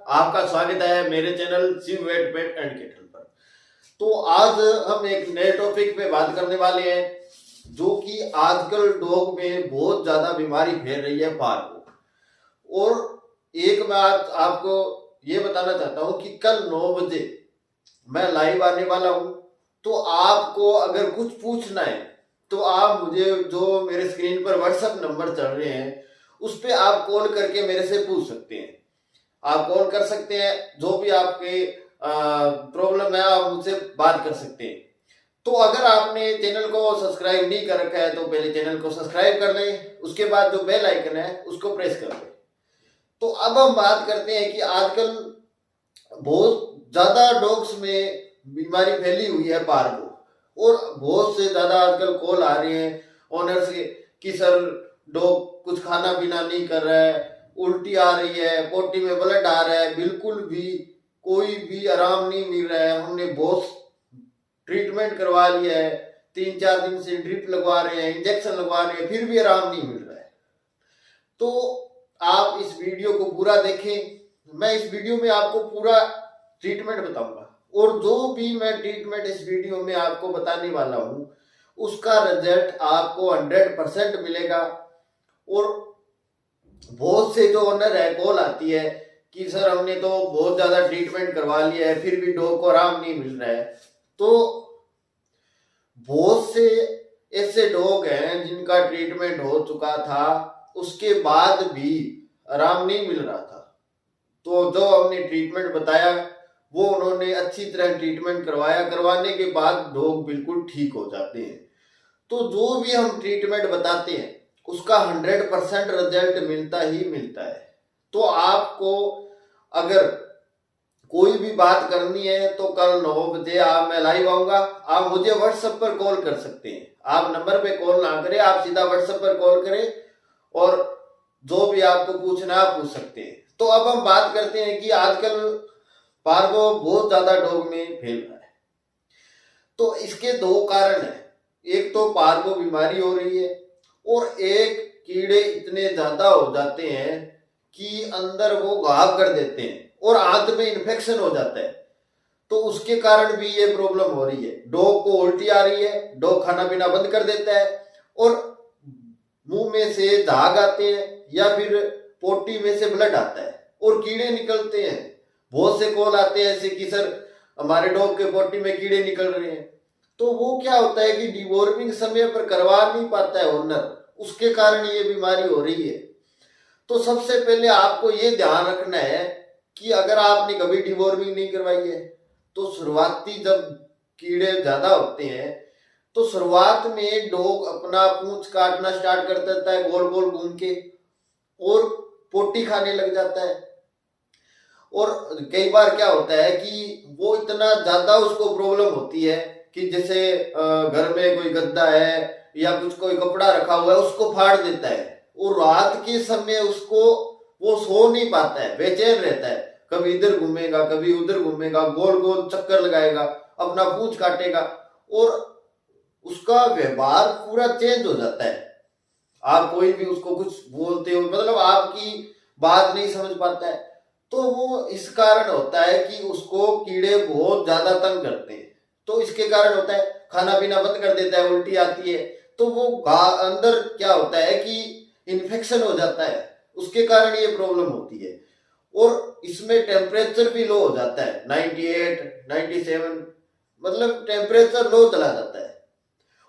आपका स्वागत है मेरे channel Shiv vet pet and cattle पर। तो आज हम एक नए टॉपिक पे बात करने वाले हैं जो कि आजकल डॉग में बहुत ज्यादा बीमारी फैल रही है पार्वो। और एक बात आपको ये बताना चाहता हूँ कि कल 9 बजे मैं लाइव आने वाला हूँ। तो आपको अगर कुछ पूछना है तो आप मुझे जो मेरे स्क्रीन पर व्हाट्सएप नंबर चल रहे हैं उस पर आप कॉल करके मेरे से पूछ सकते हैं। आप कॉल कर सकते हैं, जो भी आपके प्रॉब्लम है आप मुझसे बात कर सकते हैं। तो अगर आपने चैनल को सब्सक्राइब नहीं कर रखा है तो पहले चैनल को सब्सक्राइब कर लें, उसके बाद जो बेल आइकन है उसको प्रेस कर लें। तो अब हम बात करते हैं कि आजकल बहुत ज्यादा डॉग्स में बीमारी फैली हुई है पार्वो, और बहुत से ज्यादा आजकल कॉल आ रहे हैं ओनर्स के कि सर डॉग कुछ खाना पीना नहीं कर रहा है, उल्टी आ रही है, पोटी में ब्लड आ रहा है, बिल्कुल भी कोई भी आराम नहीं मिल रहा है। हमने बहुत ट्रीटमेंट करवा लिया है, 3-4 दिन से ड्रिप लगवा रहे हैं, इंजेक्शन लगवा रहे हैं, फिर भी आराम नहीं मिल रहा है। तो आप इस वीडियो को पूरा देखें, मैं इस वीडियो में आपको पूरा ट्रीटमेंट बताऊंगा, और जो भी मैं ट्रीटमेंट इस वीडियो में आपको बताने वाला हूं उसका रिजल्ट आपको 100% मिलेगा। और बहुत से जो ओनर है कॉल आती है कि सर हमने तो बहुत ज्यादा ट्रीटमेंट करवा लिया है फिर भी डॉग को आराम नहीं मिल रहा है। तो बहुत से ऐसे डॉग हैं जिनका ट्रीटमेंट हो चुका था, उसके बाद भी आराम नहीं मिल रहा था। तो जो हमने ट्रीटमेंट बताया वो उन्होंने अच्छी तरह ट्रीटमेंट करवाया, करवाने के बाद डॉग बिल्कुल ठीक हो जाते हैं। तो जो भी हम ट्रीटमेंट बताते हैं उसका 100% रिजल्ट मिलता ही मिलता है। तो आपको अगर कोई भी बात करनी है तो कल 9 बजे मैं लाइव आऊंगा। आप मुझे व्हाट्सएप पर कॉल कर सकते हैं, आप नंबर पे कॉल ना करें, आप सीधा व्हाट्सएप पर कॉल करें और जो भी आपको पूछना है आप पूछ सकते हैं। तो अब हम बात करते हैं कि आजकल पार्वो बहुत ज्यादा डॉग में फैल रहा है। तो इसके 2 कारण है, एक तो पार्वो बीमारी हो रही है और एक कीड़े इतने ज्यादा हो जाते हैं कि अंदर वो घाव कर देते हैं और आंत में इन्फेक्शन हो जाता है। तो उसके कारण भी ये प्रॉब्लम हो रही है। डॉग को उल्टी आ रही है, डॉग खाना पीना बंद कर देता है और मुंह में से दाग आते हैं या फिर पोटी में से ब्लड आता है और कीड़े निकलते हैं। बहुत से कॉल आते हैं ऐसे कि सर हमारे डॉग के पोटी में कीड़े निकल रहे हैं। तो वो क्या होता है कि डिवॉर्मिंग समय पर करवा नहीं पाता है ओनर, उसके कारण ये बीमारी हो रही है। तो सबसे पहले आपको ये ध्यान रखना है कि अगर आपने कभी डिवॉर्मिंग नहीं करवाई है तो शुरुआती जब कीड़े ज्यादा होते हैं तो शुरुआत में डॉग अपना पूंछ काटना स्टार्ट कर देता है गोल गोल घूम के और पोटी खाने लग जाता है। और कई बार क्या होता है कि वो इतना ज्यादा उसको प्रॉब्लम होती है कि जैसे घर में कोई गद्दा है या कुछ कोई कपड़ा रखा हुआ है उसको फाड़ देता है और रात के समय उसको वो सो नहीं पाता है, बेचैन रहता है, कभी इधर घूमेगा कभी उधर घूमेगा, गोल गोल चक्कर लगाएगा, अपना पूंछ काटेगा और उसका व्यवहार पूरा चेंज हो जाता है। आप कोई भी उसको कुछ बोलते हो मतलब आपकी बात नहीं समझ पाता है। तो वो इस कारण होता है कि उसको कीड़े बहुत ज्यादा तंग करते हैं। तो इसके कारण होता है खाना पीना बंद कर देता है, उल्टी आती है, तो वो अंदर क्या होता है कि इन्फेक्शन हो जाता है, उसके कारण ये प्रॉब्लम होती है। और इसमें टेम्परेचर भी लो हो जाता है, 98 97 मतलब टेम्परेचर लो चला जाता है।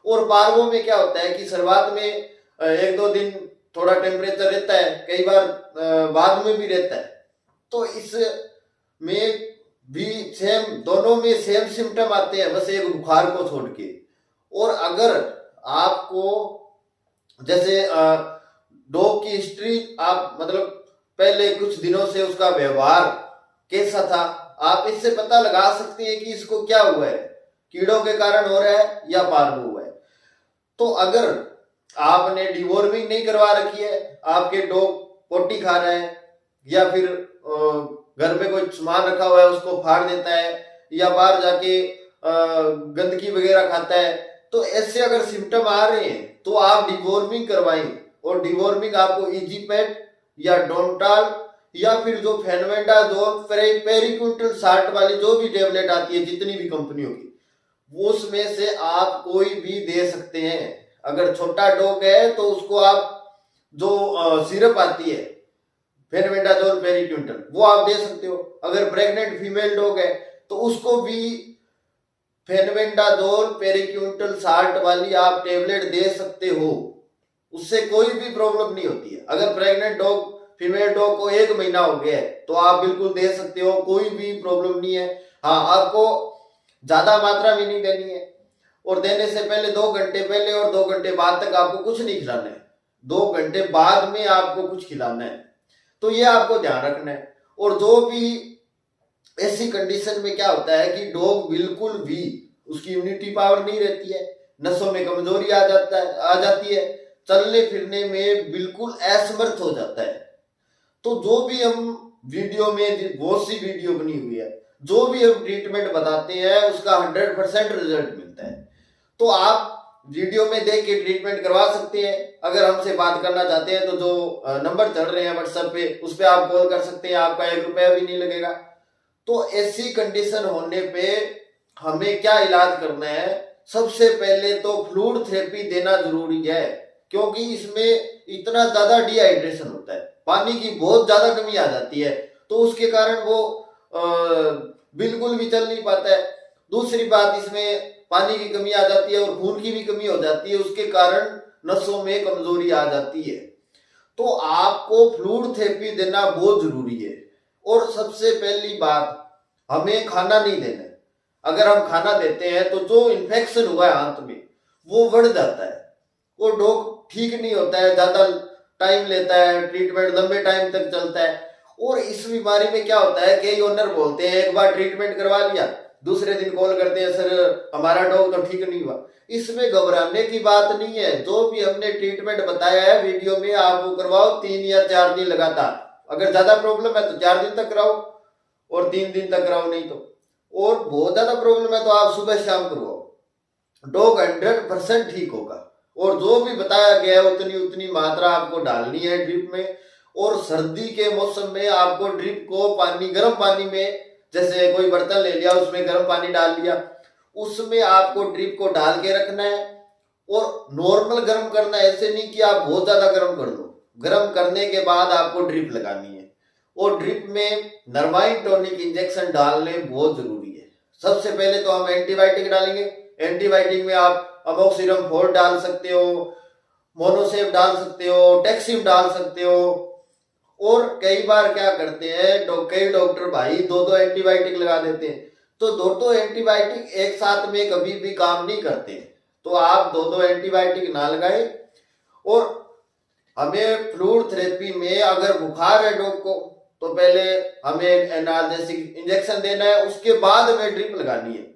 और पार्वो में क्या होता है कि शुरुआत में 1-2 दिन थोड़ा टेम्परेचर रहता है, कई बार बाद में भी रहता है। तो इसमें भी सेम, दोनों में सेम सिम्टम आते हैं, बस एक बुखार को छोड़ के। और अगर आपको जैसे डॉग की हिस्ट्री आप मतलब पहले कुछ दिनों से उसका व्यवहार कैसा था, आप इससे पता लगा सकते हैं कि इसको क्या हुआ है, कीड़ों के कारण हो रहा है या पार्वो हुआ है। तो अगर आपने डिवॉर्मिंग नहीं करवा रखी है, आपके डॉग पोटी खा रहा है या फिर घर में कोई सामान रखा हुआ है उसको फाड़ देता है या बाहर जाके गंदगी वगैरह खाता है, तो ऐसे अगर सिम्टम आ रहे हैं तो आप डिवॉर्मिंग करवाएं। और डिवॉर्मिंग आपको इजी पेट या डोंटाल या फिर जो फेनबेंडाजोल पेरिक्विंटल साल्ट वाली जो भी टेबलेट आती है जितनी भी कंपनियों की, उसमें से आप कोई भी दे सकते हैं। अगर छोटा डॉग है तो उसको आप जो सिरप आती है फेनबेंडाजोल पेरिक्विंटल वो आप दे सकते हो। अगर प्रेग्नेंट फीमेल डॉग है तो उसको भी फेनबेंडाजोल पेरिक्विंटल साल्ट वाली आप टेबलेट दे सकते हो, उससे कोई भी प्रॉब्लम नहीं होती है। अगर प्रेग्नेंट डॉग फीमेल डॉग को 1 महीना हो गया है तो आप बिल्कुल दे सकते हो, कोई भी प्रॉब्लम नहीं है। हाँ, आपको ज्यादा मात्रा में नहीं देनी है और देने से पहले 2 घंटे पहले और 2 घंटे बाद तक आपको कुछ नहीं खिलाना है। 2 घंटे बाद में आपको कुछ खिलाना है, तो ये आपको ध्यान रखना है। और जो भी ऐसी कंडीशन में क्या होता है कि डॉग बिल्कुल भी उसकी इम्यूनिटी पावर नहीं रहती है, नसों में कमजोरी आ जाती है, चलने फिरने में बिल्कुल असमर्थ हो जाता है। तो जो भी हम वीडियो में बहुत सी वीडियो बनी हुई है, जो भी हम ट्रीटमेंट बताते हैं उसका 100% रिजल्ट मिलता है। तो आप वीडियो में देख के ट्रीटमेंट करवा सकते हैं। अगर हमसे बात करना चाहते हैं तो जो नंबर चल रहे हैं व्हाट्सएप पे, उस पर आप कॉल कर सकते हैं, आपका 1 रुपया भी नहीं लगेगा। तो ऐसी कंडीशन होने पे हमें क्या इलाज करना है, सबसे पहले तो फ्लूइड थेरेपी देना जरूरी है, क्योंकि इसमें इतना ज्यादा डिहाइड्रेशन होता है, पानी की बहुत ज्यादा कमी आ जाती है, तो उसके कारण वो बिल्कुल भी चल नहीं पाता है। दूसरी बात, इसमें पानी की कमी आ जाती है और खून की भी कमी हो जाती है, उसके कारण नसों में कमजोरी आ जाती है। तो आपको फ्लूइड थेरेपी देना बहुत जरूरी है। और सबसे पहली बात, हमें खाना नहीं देना है। अगर हम खाना देते हैं तो जो इन्फेक्शन हुआ है आंत में वो बढ़ जाता है, वो डॉग ठीक नहीं होता है, ज्यादा टाइम लेता है, ट्रीटमेंट लंबे टाइम तक चलता है। और इस बीमारी में क्या होता है, कई ओनर बोलते हैं एक बार ट्रीटमेंट करवा लिया, दूसरे दिन कॉल करते हैं सर हमारा डॉग तो ठीक नहीं हुआ। इसमें घबराने की बात नहीं है। जो भी हमने ट्रीटमेंट बताया है वीडियो में, आप वो करवाओ 3 या 4 दिन लगातार। अगर ज्यादा प्रॉब्लम है तो 4 दिन तक कराओ और 3 दिन तक कराओ, नहीं तो और बहुत ज्यादा प्रॉब्लम है तो आप सुबह शाम करवाओ, डॉग 100% ठीक होगा। और जो भी बताया गया है उतनी मात्रा आपको डालनी है ड्रिप में। और सर्दी के मौसम में आपको ड्रिप को गर्म पानी में, जैसे कोई बर्तन ले लिया उसमें गर्म पानी डाल लिया, उसमें आपको ड्रिप को डाल के रखना है और नॉर्मल गर्म करना है। ऐसे नहीं कि आप बहुत ज्यादा गर्म कर दो, गर्म करने के बाद आपको ड्रिप लगानी है। और ड्रिप में नर्वाइन टॉनिक इंजेक्शन डालने बहुत जरूरी है। सबसे पहले तो हम एंटीबायोटिक डालेंगे। एंटीबायोटिक में आप अमोक्सिलम 4 डाल सकते हो, मोनोसेफ डाल सकते हो, टेक्सिम डाल सकते हो। और कई बार क्या करते हैं कई डॉक्टर भाई 2-2 एंटीबायोटिक लगा देते हैं, तो 2-2 एंटीबायोटिक एक साथ में कभी भी काम नहीं करते। तो आप 2-2 एंटीबायोटिक ना लगाए। और हमें फ्लूइड थेरेपी में अगर बुखार है डॉग को तो पहले हमें एनाल्जेसिक इंजेक्शन देना है, उसके बाद में ड्रिप लगानी है।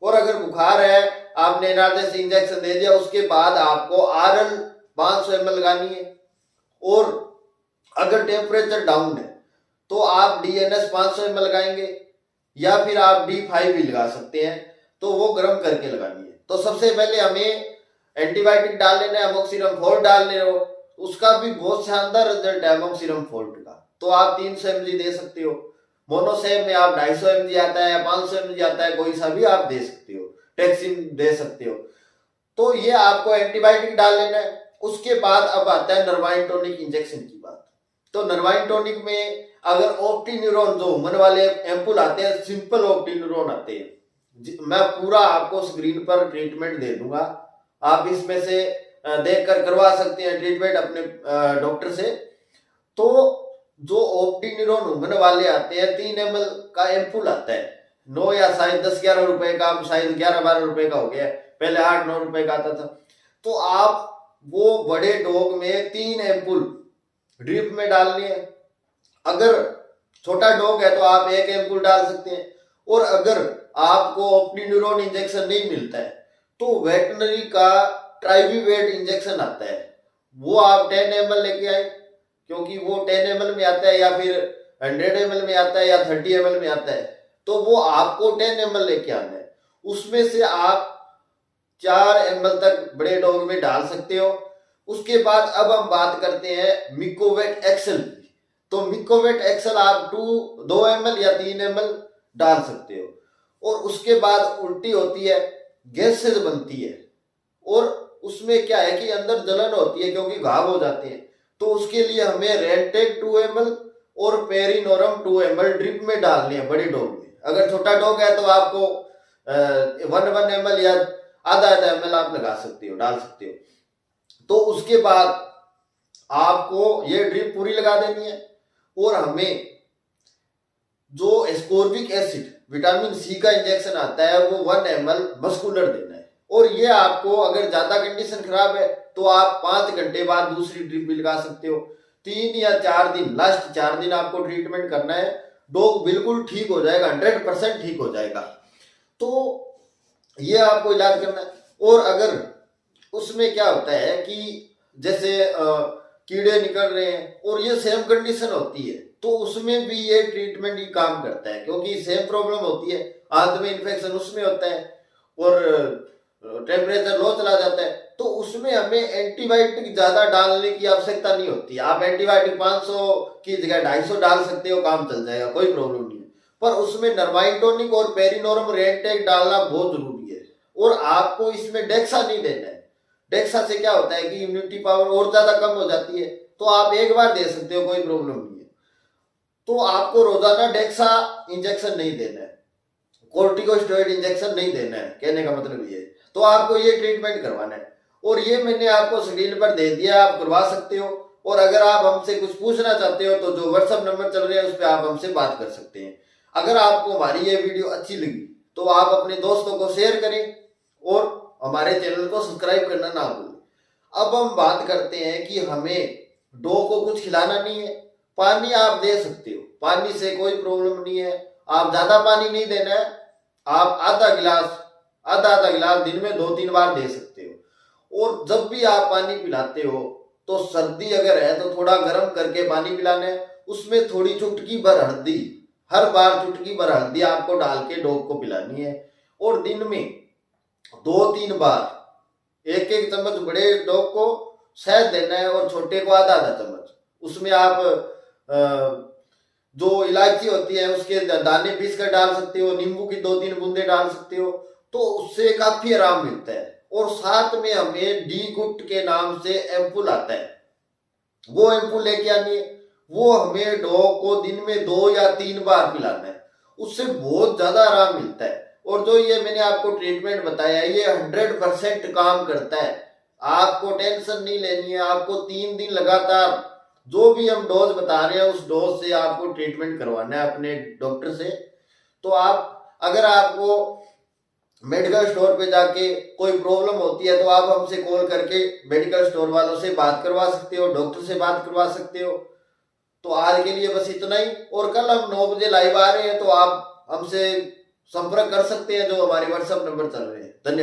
और अगर बुखार है, आपने एनाल्जेसिक इंजेक्शन दे दिया, उसके बाद आपको आरएल 500 ml लगानी है। और अगर टेम्परेचर डाउन है तो आप डीएनएस 500 ml लगाएंगे, या फिर आप D5 भी लगा सकते हैं, तो वो गर्म करके लगानी है। तो सबसे पहले हमें एंटीबायोटिक डाल लेना है, अमोक्सिलम 4 डाल ले रहे हो, उसका भी बहुत शानदार रिजल्ट है अमोक्सिलम 4 का। तो आप 300 mg दे सकते हो। मोनोसेफ में आप 250 mg आता है या 500 mg आता है, कोई सा भी आप दे सकते हो, टेक्सिम दे सकते हो। तो ये आपको एंटीबायोटिक डाल लेना है। उसके बाद अब आता है नर्वाइन टॉनिक इंजेक्शन की बात। तो नर्वाइन टॉनिक में अगर ऑप्टीन्यूरोन जो मन वाले एम्पुल आते हैं, सिंपल ऑप्टीन्यूरोन आते हैं, मैं पूरा आपको स्क्रीन पर ट्रीटमेंट दे दूंगा, आप इसमें से देखकर करवा सकते हैं ट्रीटमेंट अपने डॉक्टर से। तो जो ऑप्टीन्यूरोन उमन वाले आते हैं 3 ml का एम्पुल आता है, 9 या शायद 10-11 रुपए का, शायद 11-12 रुपए का हो गया, पहले 8-9 रुपए का आता था। तो आप वो बड़े डॉग में 3 एम्पुल ड्रिप में डालनी है। अगर छोटा डॉग है तो आप 1 एम्पुल डाल सकते हैं। और अगर आपको ऑप्टीन्यूरोन इंजेक्शन नहीं मिलता है तो वेटनरी का ट्राइवीवेट इंजेक्शन आता है, वो आप 10 ml लेके आए, क्योंकि वो 10 ml में आता है या फिर 100 ml में आता है या 30 ml में आता है, तो वो आपको 10 ml लेके आना है। उसमें से आप 4 ml तक बड़े डॉग में डाल सकते हो। उसके बाद अब हम बात करते हैं मिकोवेट एक्सेल की। तो मिकोवेट एक्सल आप 2 ml या 3 ml डाल सकते हो। और उसके बाद उल्टी होती है, गैसेज बनती है, और उसमें क्या है कि अंदर जलन होती है क्योंकि घाव हो जाते हैं। तो उसके लिए हमें रेंटेक 2 ml और पेरिनोरम 2 ml ड्रिप में डालनी है, बड़ी डोग में। अगर छोटा डॉग है तो आपको 1 ml या आधा ml आप लगा सकते हो, डाल सकते हो। तो उसके बाद आपको ये ड्रिप पूरी लगा देनी है, और हमें जो एस्कोर्बिक एसिड विटामिन सी का इंजेक्शन आता है वो 1 ml मस्कुलर देना है। और ये आपको अगर ज्यादा कंडीशन खराब है तो आप 5 घंटे बाद दूसरी ड्रिप भी लगा सकते हो। 3 या 4 दिन, लास्ट 4 दिन आपको ट्रीटमेंट करना है। डॉग बिल्कुल ठीक हो जाएगा, 100% ठीक हो जाएगा। तो ये आपको इलाज करना है। और अगर उसमें क्या होता है कि जैसे कीड़े निकल रहे हैं और ये सेम कंडीशन होती है, तो उसमें भी ये ट्रीटमेंट ही काम करता है, क्योंकि सेम प्रॉब्लम होती है, आंत में इन्फेक्शन उसमें होता है और टेम्परेचर लो चला जाता है। तो उसमें हमें एंटीबायोटिक ज्यादा डालने की आवश्यकता नहीं होती। आप एंटीबायोटिक 500 की जगह 250 डाल सकते हो, काम चल जाएगा, कोई प्रॉब्लम नहीं है। पर उसमें नर्माइन टॉनिक और पेरिनोरम रेंटेक डालना बहुत जरूरी है। और आपको इसमें डेक्सा नहीं देना है। डेक्सा से क्या होता है कि इम्यूनिटी पावर और ज्यादा कम हो जाती है। तो आप एक बार दे सकते हो, कोई प्रॉब्लम नहीं है। तो आपको रोजाना डेक्सा इंजेक्शन नहीं देना है, कोर्टिकोस्टेरॉइड इंजेक्शन नहीं देना है, कहने का मतलब ये। तो आपको ये ट्रीटमेंट करवाना है, और ये मैंने आपको स्क्रीन पर दे दिया, आप करवा सकते हो। और अगर आप हमसे कुछ पूछना चाहते हो तो जो व्हाट्सएप नंबर चल रहे हैं उस पर आप हमसे बात कर सकते हैं। अगर आपको हमारी ये वीडियो अच्छी लगी तो आप अपने दोस्तों को शेयर करें और हमारे चैनल को सब्सक्राइब करना ना भूलें। अब हम बात करते हैं कि हमें डॉग को कुछ खिलाना नहीं है। पानी आप दे सकते हो, पानी से कोई प्रॉब्लम नहीं है। आप ज्यादा पानी नहीं देना है, आप आधा आधा गिलास दिन में 2-3 बार दे सकते हो। और जब भी आप पानी पिलाते हो तो सर्दी अगर है तो थोड़ा गर्म करके पानी पिलाना है। उसमें थोड़ी चुटकी भर हल्दी, हर बार चुटकी भर हल्दी आपको डाल के डॉग को पिलानी है। और दिन में 2-3 बार 1-1 चम्मच बड़े डॉग को शहद देना है और छोटे को आधा चम्मच। उसमें आप जो इलायची होती है उसके दाने पीस कर डाल सकते हो, नींबू की 2-3 बूंदे डाल सकते हो, तो उससे काफी आराम मिलता है। और साथ में हमें डी गुट के नाम से एम्पुल आता है, वो एम्पुल लेके आनी है। वो हमें डॉग को दिन में 2 या 3 बार पिलाना है, उससे बहुत ज्यादा आराम मिलता है। और जो ये मैंने आपको ट्रीटमेंट बताया है ये 100% काम करता है। आपको टेंशन नहीं लेनी है। आपको 3 दिन लगातार जो भी हम डोज बता रहे हैं उस डोज से आपको ट्रीटमेंट करवाना है अपने डॉक्टर से। तो आप अगर आपको मेडिकल स्टोर पे जाके कोई प्रॉब्लम होती है तो आप हमसे कॉल करके मेडिकल स्टोर वालों से बात करवा सकते हो, डॉक्टर से बात करवा सकते हो। तो आज के लिए बस इतना ही। और कल हम 9 बजे लाइव आ रहे हैं, तो आप हमसे संपर्क कर सकते हैं जो हमारे व्हाट्सएप नंबर चल रहे हैं। धन्यवाद।